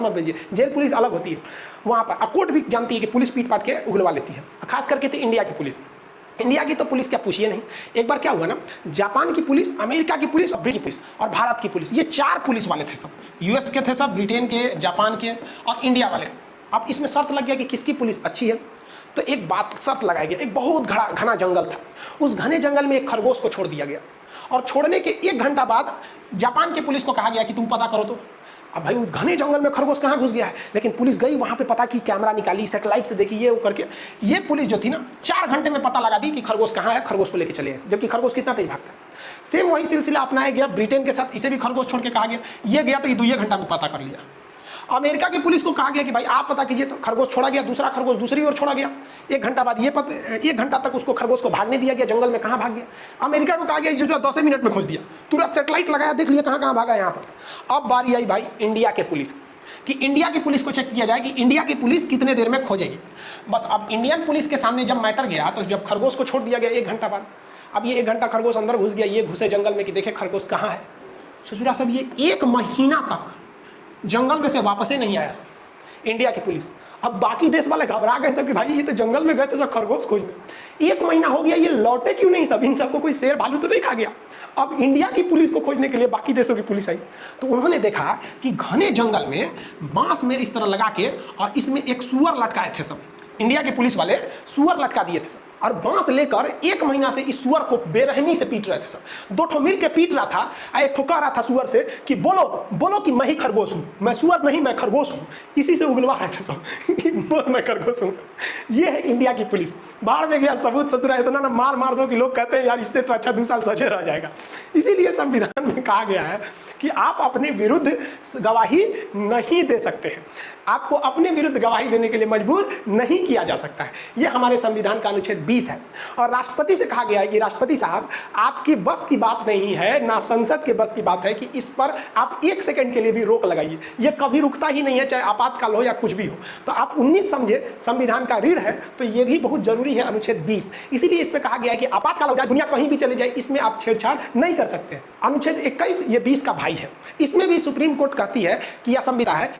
पास मत भेजिए। Jail police अलग होती है, वहाँ पर कोर्ट भी जानती है कि पुलिस पीट पाट के उगलवा लेती है, खास करके तो इंडिया की पुलिस। इंडिया की तो पुलिस क्या पूछिए नहीं। एक बार क्या हुआ ना, जापान की पुलिस, अमेरिका की पुलिस और ब्रिटेन की पुलिस और भारत की पुलिस, ये 4 पुलिस वाले थे सब। यूएस के थे सब, ब्रिटेन के, जापान के और इंडिया वाले। अब इसमें शर्त लग गया कि किसकी पुलिस अच्छी है। तो एक बात शर्त लगाई गई, एक बहुत घना जंगल था, उस घने जंगल में एक खरगोश को छोड़ दिया गया और छोड़ने के 1 घंटा बाद जापान की पुलिस को कहा गया कि तुम पता करो तो। अब भाई उस घने जंगल में खरगोश कहाँ घुस गया है, लेकिन पुलिस गई वहाँ पे, पता की, कैमरा निकाली, सैटेलाइट से देखी, ये वो करके ये पुलिस जो थी ना 4 घंटे में पता लगा दी कि खरगोश कहाँ है, खरगोश को लेके चले गए। जबकि खरगोश कितना तेज भागता है। सेम वही सिलसिला अपनाया गया ब्रिटेन के साथ, इसे भी खरगोश छोड़ के कहा गया, ये गया तो ये 2 घंटा में पता कर लिया। अमेरिका की पुलिस को कहा गया कि भाई आप पता कीजिए, तो खरगोश छोड़ा गया, दूसरा खरगोश दूसरी ओर छोड़ा गया। 1 घंटा बाद ये 1 घंटा तक उसको खरगोश को भागने दिया गया, जंगल में कहाँ भाग गया। अमेरिका को कहा गया जो 10 मिनट में खोज दिया, तुरंत सैटेलाइट लगाया, देख लिया कहाँ भागा यहाँ पर। अब बारी आई भाई इंडिया के पुलिस कि इंडिया की पुलिस को चेक किया जाए कि इंडिया की पुलिस कितने देर में खोजेगी। बस अब इंडियन पुलिस के सामने जब मैटर गया, तो जब खरगोश को छोड़ दिया गया 1 घंटा बाद, अब ये 1 घंटा खरगोश अंदर घुस गया, ये घुसे जंगल में कि देखे खरगोश कहाँ है। ससुरा सब ये 1 महीना तक जंगल में से वापस ही नहीं आया सब इंडिया की पुलिस। अब बाकी देश वाले घबरा गए सब कि भाई ये तो जंगल में गए थे सब खरगोश खोजने, 1 महीना हो गया, ये लौटे क्यों नहीं सब, इन सबको कोई शेर भालू तो नहीं खा गया। अब इंडिया की पुलिस को खोजने के लिए बाकी देशों की पुलिस आई, तो उन्होंने देखा कि घने जंगल में बांस में इस तरह लगा के और इसमें एक सुअर लटकाए थे सब। इंडिया के पुलिस वाले सुअर लटका दिए थे सब और बांस लेकर 1 महीना से इस सुअर को बेरहमी से पीट रहे थे सब। 2 ठो मिल के पीट रहा था, एक ठो कह रहा था सुअर से कि बोलो बोलो कि मैं ही खरगोश हूँ, मैं सुअर नहीं मैं खरगोश हूँ। इसी से उगलवा रहे थे सब कि बोल मैं खरगोश हूँ। ये है इंडिया की पुलिस। बाहर में गया सबूत ससुरा इतना ना मार दो कि लोग कहते हैं यार इससे तो अच्छा 2 साल सजे रह जाएगा। इसीलिए संविधान में कहा गया है कि आप अपने विरुद्ध गवाही नहीं दे सकते हैं, आपको अपने विरुद्ध गवाही देने के लिए मजबूर नहीं किया जा सकता है। ये हमारे संविधान का अनुच्छेद 20 है। और राष्ट्रपति से कहा गया है कि राष्ट्रपति साहब आपकी बस की बात नहीं है, ना संसद के बस की बात है कि इस पर आप 1 सेकंड के लिए भी रोक लगाइए। ये कभी रुकता ही नहीं है, चाहे आपातकाल हो या कुछ भी हो। तो आप 19 समझे, संविधान का रीढ़ है, तो ये भी बहुत जरूरी है अनुच्छेद 20। इसीलिए इस पर कहा गया है कि आपातकाल हो जाए, दुनिया कहीं भी चले जाए, इसमें आप छेड़छाड़ नहीं कर सकते। अनुच्छेद 21 ये 20 का भाई है। इसमें भी सुप्रीम कोर्ट कहती है कि यह संविधान है